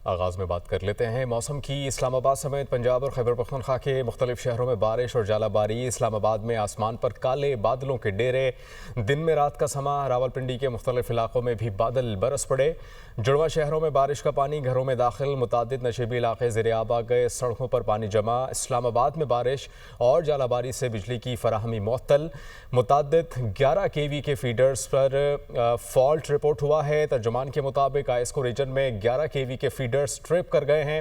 آغاز میں بات کر لیتے ہیں موسم کی۔ اسلام آباد سمیت پنجاب اور خیبر پختونخوا کے مختلف شہروں میں بارش اور ژالہ باری۔ اسلام آباد میں آسمان پر کالے بادلوں کے ڈیرے، دن میں رات کا سما۔ راولپنڈی کے مختلف علاقوں میں بھی بادل برس پڑے۔ جڑواں شہروں میں بارش کا پانی گھروں میں داخل، متعدد نشیبی علاقے زیر آب آ گئے، سڑکوں پر پانی جمع۔ اسلام آباد میں بارش اور ژالہ باری سے بجلی کی فراہمی معطل، متعدد 11 kV کے فیڈرز پر فالٹ رپورٹ ہوا ہے۔ ترجمان کے مطابق آئسکو ریجن میں 11 kV کے فیڈرز ٹرپ کر گئے ہیں۔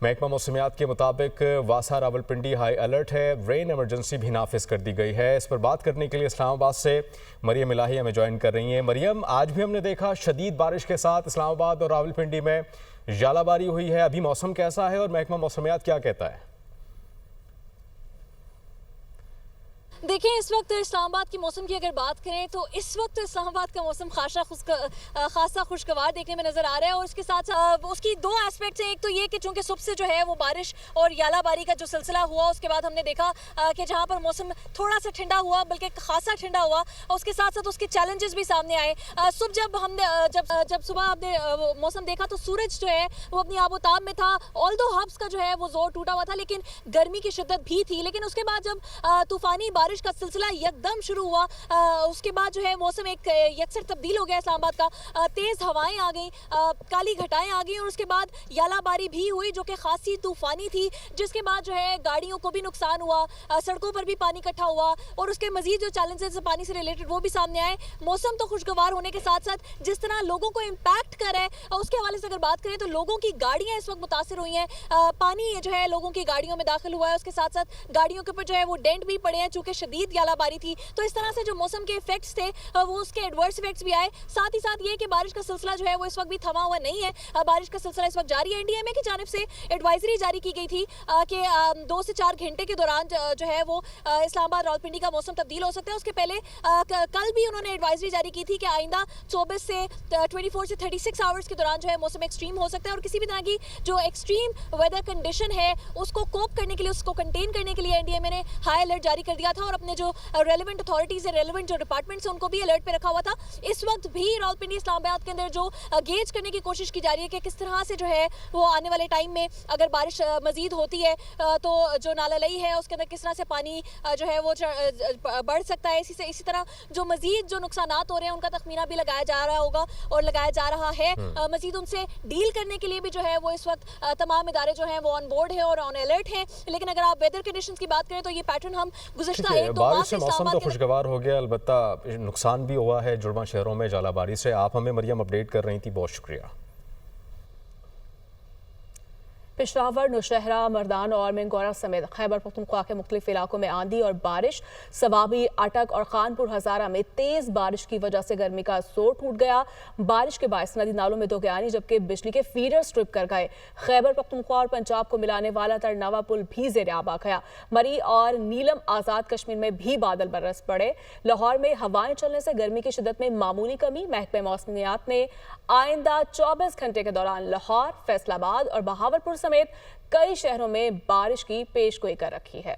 محکمہ موسمیات کے مطابق واسا راولپنڈی ہائی الرٹ ہے، رین ایمرجنسی بھی نافذ کر دی گئی ہے۔ اس پر بات کرنے کے لیے اسلام آباد سے مریم الہی ہمیں جوائن کر رہی ہیں۔ مریم، آج بھی ہم نے دیکھا شدید بارش کے ساتھ اسلام آباد اور راولپنڈی میں ژالہ باری ہوئی ہے، ابھی موسم کیسا ہے اور محکمہ موسمیات کیا کہتا ہے؟ دیکھیں، اس وقت اسلام آباد کی موسم کی اگر بات کریں تو اس وقت اسلام آباد کا موسم خاصا خوشگوار دیکھنے میں نظر آ رہا ہے، اور اس کے ساتھ اس کی دو ایسپیکٹس ہیں۔ ایک تو یہ کہ چونکہ صبح سے جو ہے وہ بارش اور ژالہ باری کا جو سلسلہ ہوا، اس کے بعد ہم نے دیکھا کہ جہاں پر موسم تھوڑا سا ٹھنڈا ہوا، بلکہ خاصا ٹھنڈا ہوا، اور اس کے ساتھ ساتھ اس کے چیلنجز بھی سامنے آئے۔ جب صبح ہم نے موسم دیکھا تو سورج جو ہے وہ اپنی آب و تاب میں تھا، آلدو ہبس کا جو ہے وہ زور ٹوٹا ہوا تھا، لیکن گرمی کی شدت بھی تھی۔ لیکن اس کے بعد جب طوفانی بارش کا سلسلہ یکدم شروع ہوا، اس کے بعد جو ہے موسم ایک یکسر تبدیل ہو گیا اسلام آباد کا۔ تیز ہوائیں آ گئیں، کالی گھٹائیں آ گئیں، اور اس کے بعد ژالہ باری بھی ہوئی جو کہ خاصی طوفانی تھی، جس کے بعد جو ہے گاڑیوں کو بھی نقصان ہوا، سڑکوں پر بھی پانی اکٹھا ہوا، اور اس کے مزید جو چیلنجز پانی سے ریلیٹڈ وہ بھی سامنے آئے۔ موسم تو خوشگوار ہونے کے ساتھ ساتھ جس طرح لوگوں کو امپیکٹ کر رہا ہے، اس کے حوالے سے اگر بات کریں تو لوگوں کی گاڑیاں اس وقت متاثر ہوئی ہیں۔ پانی جو ہے لوگوں کی گاڑیوں میں داخل ہوا ہے، اس کے ساتھ ساتھ گاڑیوں کے اوپر جو ہے وہ ڈینٹ بھی پڑے ہیں چونکہ شدید ژالہ باری تھی۔ تو اس طرح سے جو موسم کے ایفیکٹس تھے وہ اس کے ایڈورس ایفیکٹس بھی آئے۔ ساتھ ہی ساتھ یہ کہ بارش کا سلسلہ جو ہے وہ اس وقت بھی تھما ہوا نہیں ہے، بارش کا سلسلہ اس وقت جاری ہے۔ NDMA کی جانب سے ایڈوائزری جاری کی گئی تھی کہ 2 سے 4 گھنٹے کے دوران جو ہے وہ اسلام آباد راولپنڈی کا موسم تبدیل ہو سکتا ہے۔ اس کے پہلے کل بھی انہوں نے ایڈوائزری جاری کی تھی کہ آئندہ 24 سے 36 آورز کے دوران جو ہے موسم ایکسٹریم ہو سکتا ہے، اور کسی بھی طرح کی جو ایکسٹریم ویدر کنڈیشن ہے اس کو کوپ کرنے کے لیے، اس کو کنٹین کرنے کے لیے NDMA نے ہائی الرٹ جاری کر دیا تھا، اور اپنے جو ریلیونٹ اتھارٹیز ہے، ریلیونٹ جو ڈپارٹمنٹس ہیں، ان کو بھی الرٹ پہ رکھا ہوا تھا۔ اس وقت بھی راولپنڈی اسلام آباد کے اندر جو گیج کرنے کی کوشش کی جا رہی ہے کہ کس طرح سے جو ہے وہ آنے والے ٹائم میں اگر بارش مزید ہوتی ہے تو جو نالہ لئی ہے اس کے اندر کس طرح سے پانی جو ہے وہ بڑھ سکتا ہے۔ اسی طرح جو مزید جو نقصانات ہو رہے ہیں ان کا تخمینہ بھی لگایا جا رہا ہوگا اور لگایا جا رہا ہے۔ مزید ان سے ڈیل کرنے کے لیے بھی جو ہے وہ اس وقت تمام ادارے جو ہیں وہ آن بورڈ ہیں اور آن الرٹ ہیں۔ لیکن اگر آپ ویدر کنڈیشنز کی بات کریں تو یہ پیٹرن ہم گزشتہ 1-2 ماہ سے موسم تو خوشگوار ہو گیا، البتہ نقصان بھی ہوا ہے جڑواں شہروں میں ژالہ باری سے۔ آپ ہمیں مریم اپڈیٹ کر رہی تھی، بہت شکریہ۔ پشاور، نوشہرہ، مردان اور منگورہ سمیت خیبر پختونخوا کے مختلف علاقوں میں آندھی اور بارش، سوابی، اٹک اور خانپور ہزارہ میں تیز بارش کی وجہ سے گرمی کا زور ٹوٹ گیا۔ بارش کے باعث ندی نالوں میں دوگیانی جبکہ بجلی کے فیڈر سٹرپ کر گئے۔ خیبر پختونخوا اور پنجاب کو ملانے والا ترناوا پل بھی زیر آب آ گیا۔ مری اور نیلم آزاد کشمیر میں بھی بادل برس پڑے۔ لاہور میں ہوائیں چلنے سے گرمی کی شدت میں معمولی کمی۔ محکمہ موسمیات نے آئندہ 24 گھنٹے کے دوران لاہور، فیصل آباد اور بہاولپور سمیت کئی شہروں میں بارش کی پیش گوئی کر رکھی ہے۔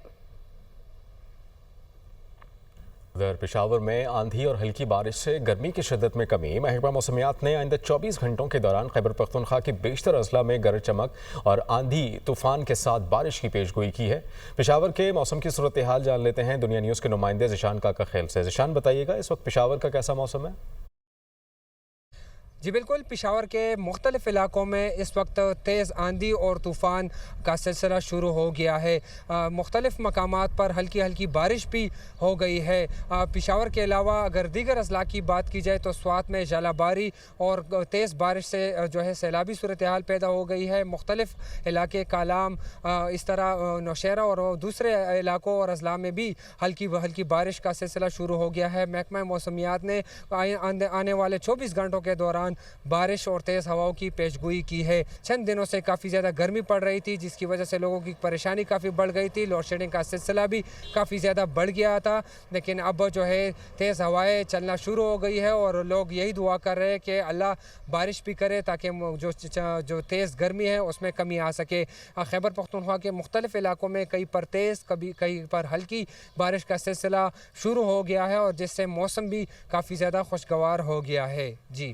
پشاور میں آندھی اور ہلکی بارش سے گرمی کی شدت میں کمی۔ محکمہ موسمیات نے آئندہ 24 گھنٹوں کے دوران خیبر پختونخوا کے بیشتر اضلاع میں گرج چمک اور آندھی طوفان کے ساتھ بارش کی پیش گوئی کی ہے۔ پشاور کے موسم کی صورتحال جان لیتے ہیں دنیا نیوز کے نمائندے ذیشان کاکا خیل سے۔ ذیشان، بتائیے گا اس وقت پشاور کا کیسا موسم ہے؟ جی بالکل، پشاور کے مختلف علاقوں میں اس وقت تیز آندھی اور طوفان کا سلسلہ شروع ہو گیا ہے۔ مختلف مقامات پر ہلکی ہلکی بارش بھی ہو گئی ہے۔ پشاور کے علاوہ اگر دیگر اضلاع کی بات کی جائے تو سوات میں ژالہ باری اور تیز بارش سے جو ہے سیلابی صورتحال پیدا ہو گئی ہے۔ مختلف علاقے کالام، اس طرح نوشہرہ اور دوسرے علاقوں اور اضلاع میں بھی ہلکی بارش کا سلسلہ شروع ہو گیا ہے۔ محکمہ موسمیات نے آنے والے 24 گھنٹوں کے دوران بارش اور تیز ہواؤں کی پیشگوئی کی ہے۔ چند دنوں سے کافی زیادہ گرمی پڑ رہی تھی جس کی وجہ سے لوگوں کی پریشانی کافی بڑھ گئی تھی، لوڈ شیڈنگ کا سلسلہ بھی کافی زیادہ بڑھ گیا تھا، لیکن اب جو ہے تیز ہوائیں چلنا شروع ہو گئی ہے اور لوگ یہی دعا کر رہے ہیں کہ اللہ بارش بھی کرے تاکہ جو تیز گرمی ہے اس میں کمی آ سکے۔ خیبر پختونخوا کے مختلف علاقوں میں کئی پر تیز کئی پر ہلکی بارش کا سلسلہ شروع ہو گیا ہے اور جس سے موسم بھی کافی زیادہ خوشگوار ہو گیا ہے۔ جی